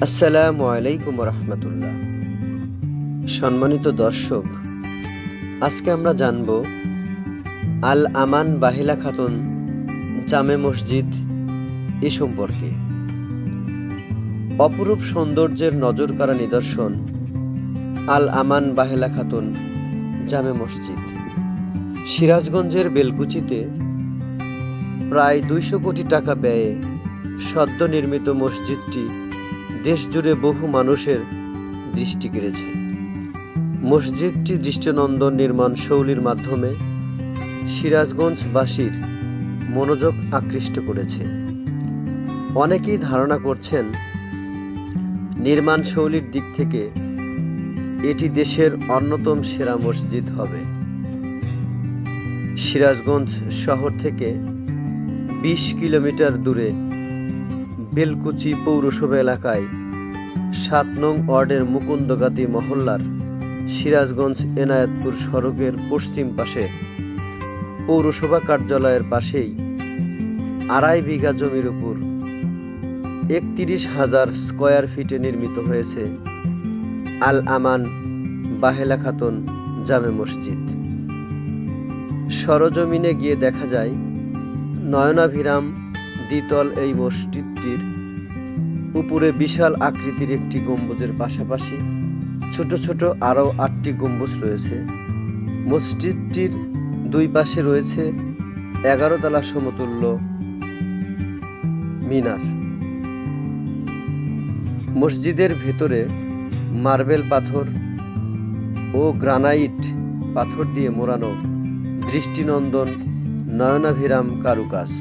আসসালামু আলাইকুম রহমতুল্লাহ। সম্মানিত দর্শক, আজকে আমরা জানব আল আমান বাহেলা খাতুন জামে মসজিদ এ সম্পর্কে। অপরূপ সৌন্দর্যের নজরকাড়া নিদর্শন আল আমান বাহেলা খাতুন জামে মসজিদ। সিরাজগঞ্জের বেলকুচিতে প্রায় 200 কোটি টাকা ব্যয়ে সদ্য নির্মিত মসজিদটি দেশজুড়ে বহু মানুষের দৃষ্টি কেড়েছে। মসজিদটি দৃষ্টিনন্দন নির্মাণ শৈলীর মাধ্যমে সিরাজগঞ্জবাসীর মনোযোগ আকৃষ্ট করেছে। অনেকেই ধারণা করছেন নির্মাণ শৈলীর দিক থেকে এটি দেশের অন্যতম সেরা মসজিদ হবে। সিরাজগঞ্জ শহর থেকে 20 কিলোমিটার দূরে বেলকুচি পৌরসভা এলাকায় 7 নং ওয়ার্ডের মুকুন্দগাতি মহল্লার সিরাজগঞ্জ এনায়েতপুর সড়কের পশ্চিম পাশে পৌরসভা কার্যালয়ের পাশেই 2.5 বিঘা জমির উপর 31,000 স্কয়ার ফিটে নির্মিত হয়েছে আল আমান বাহেলা খাতুন জামে মসজিদ। সরজমিনে গিয়ে দেখা যায় নয়নাভিরাম দ্বিতল এই মসজিদটির উপরে বিশাল আকৃতির একটি গম্বুজের পাশাপাশি ছোট ছোট আরও 8টি গম্বুজ রয়েছে। মসজিদটির দুই পাশে রয়েছে 11 তলা সমতুল্য মিনার। মসজিদের ভেতরে মার্বেল পাথর ও গ্রানাইট পাথর দিয়ে মোড়ানো দৃষ্টিনন্দন নয়নাভিরাম কারুকাজ।